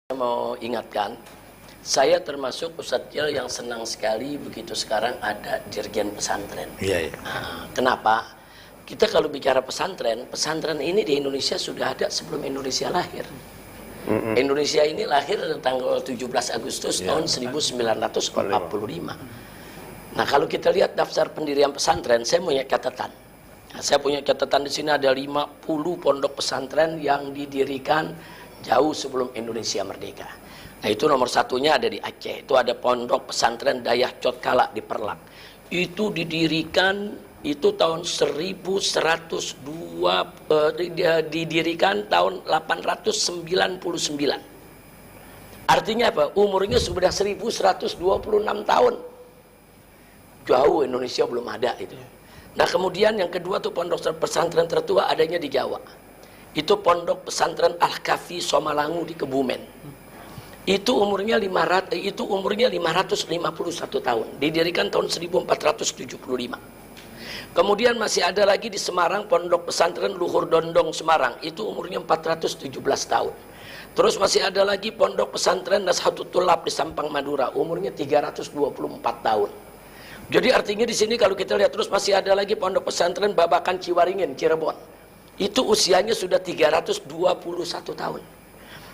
Saya mau ingatkan, saya termasuk Ustadz Jil yang senang sekali begitu sekarang ada dirjen pesantren. Iya. Nah, kenapa? Kita kalau bicara pesantren, pesantren ini di Indonesia sudah ada sebelum Indonesia lahir. Indonesia ini lahir tanggal 17 Agustus tahun 1945. Nah, kalau kita lihat daftar pendirian pesantren, saya punya catatan. Nah, saya punya catatan di sini ada 50 pondok pesantren yang didirikan jauh sebelum Indonesia merdeka. Nah, itu nomor satunya ada di Aceh. Itu ada pondok pesantren Dayah Cotkala di Perlak. Itu didirikan itu tahun 1102, didirikan tahun 899. Artinya apa? Umurnya sudah 1126 tahun. Jauh Indonesia belum ada itu. Nah, kemudian yang kedua tuh pondok pesantren tertua adanya di Jawa. Itu pondok pesantren Al-Kafi Somalangu di Kebumen. Itu umurnya 551 tahun. Didirikan tahun 1475. Kemudian masih ada lagi di Semarang pondok pesantren Luhur Dondong Semarang. Itu umurnya 417 tahun. Terus masih ada lagi pondok pesantren Nashatul Tulab di Sampang Madura. Umurnya 324 tahun. Jadi artinya di sini kalau kita lihat terus masih ada lagi pondok pesantren Babakan Ciwaringin Cirebon. Itu usianya sudah 321 tahun.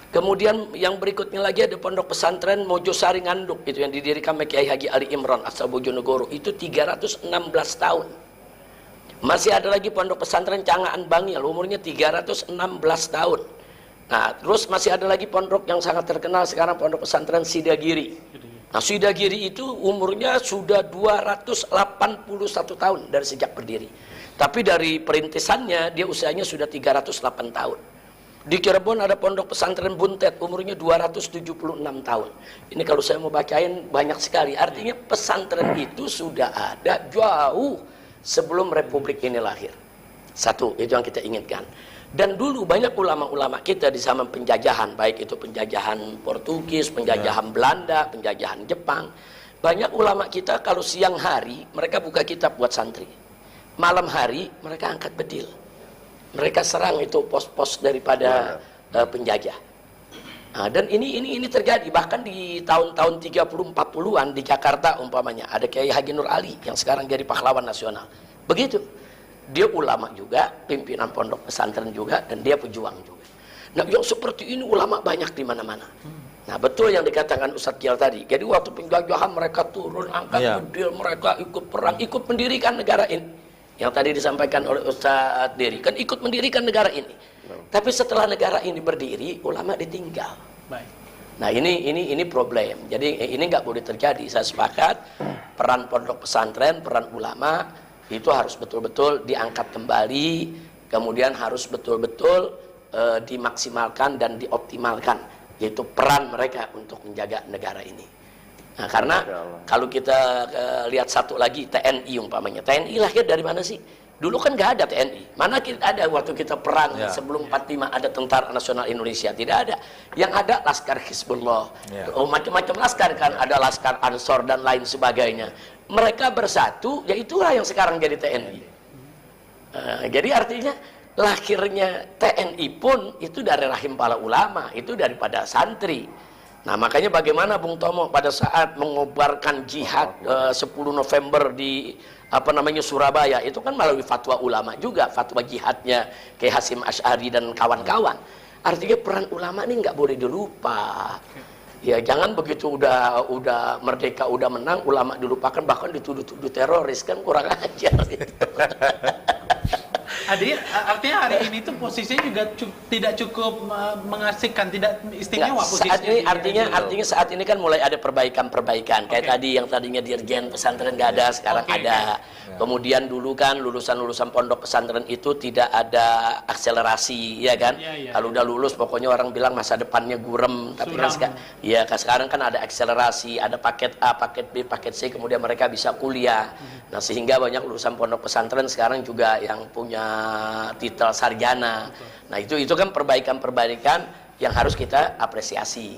Kemudian yang berikutnya lagi ada pondok pesantren Mojosari Nganduk, itu yang didirikan oleh Kiai Haji Ali Imran asal Bojonegoro, itu 316 tahun. Masih ada lagi pondok pesantren Cangaan Bangil, umurnya 316 tahun. Nah, terus masih ada lagi pondok yang sangat terkenal sekarang, pondok pesantren Sidagiri. Nah, Sidagiri itu umurnya sudah 281 tahun dari sejak berdiri. Tapi dari perintisannya dia usianya sudah 308 tahun. Di Cirebon ada pondok pesantren Buntet, umurnya 276 tahun. Ini kalau saya mau bacain banyak sekali. Artinya pesantren itu sudah ada jauh sebelum Republik ini lahir. Satu, itu yang kita inginkan. Dan dulu banyak ulama-ulama kita di zaman penjajahan, baik itu penjajahan Portugis, penjajahan Belanda, penjajahan Jepang. Banyak ulama kita kalau siang hari mereka buka kitab buat santri. Malam hari mereka angkat bedil. Mereka serang itu pos-pos daripada penjajah. Nah, dan ini terjadi bahkan di tahun-tahun 30-40-an di Jakarta umpamanya ada Kiai Haji Nur Ali yang sekarang jadi pahlawan nasional. Begitu. Dia ulama juga, pimpinan pondok pesantren juga, dan dia pejuang juga. Nah, yang seperti ini ulama banyak di mana-mana. Nah, betul yang dikatakan Ustadz Jil tadi. Jadi waktu penjajahan mereka turun angkat bedil, mereka ikut perang, ikut mendirikan negara ini. Yang tadi disampaikan oleh Ustadz Dery, kan ikut mendirikan negara ini. Tapi setelah negara ini berdiri, ulama ditinggal. Nah, ini problem. Jadi ini nggak boleh terjadi. Saya sepakat peran pondok pesantren, peran ulama itu harus betul-betul diangkat kembali, kemudian harus betul-betul dimaksimalkan dan dioptimalkan, yaitu peran mereka untuk menjaga negara ini. Nah, karena kalau kita lihat satu lagi TNI umpamanya, TNI lahir dari mana sih? Dulu kan nggak ada TNI. Mana kita ada waktu kita perang sebelum 45 ada Tentara Nasional Indonesia, tidak ada. Yang ada Laskar Hizbullah, macam-macam laskar kan, ada Laskar Ansor dan lain sebagainya. Mereka bersatu, ya itulah yang sekarang jadi TNI. Jadi artinya lahirnya TNI pun itu dari rahim para ulama, itu daripada santri. Nah, makanya bagaimana Bung Tomo pada saat mengobarkan jihad 10 November di Surabaya, itu kan melalui fatwa ulama juga, fatwa jihadnya Kiai Hasyim Asy'ari dan kawan-kawan. Artinya peran ulama ini nggak boleh dilupa. Ya, jangan begitu udah merdeka, udah menang, ulama dilupakan, bahkan dituduh-tuduh teroris, kan kurang ajar gitu. Artinya hari ini tuh posisinya juga tidak cukup mengasihkan, tidak istimewa posisinya. Artinya saat ini kan mulai ada perbaikan. Kayak tadi yang tadinya dirjen pesantren nggak ada, sekarang ada. Kemudian dulu kan lulusan pondok pesantren itu tidak ada akselerasi, ya kan? Kalau udah lulus pokoknya orang bilang masa depannya gurem. Tapi kan sekarang kan ada akselerasi, ada paket A, paket B, paket C, kemudian mereka bisa kuliah. Nah, sehingga banyak lulusan pondok pesantren sekarang juga yang punya titel sarjana. Nah, itu kan perbaikan yang harus kita apresiasi.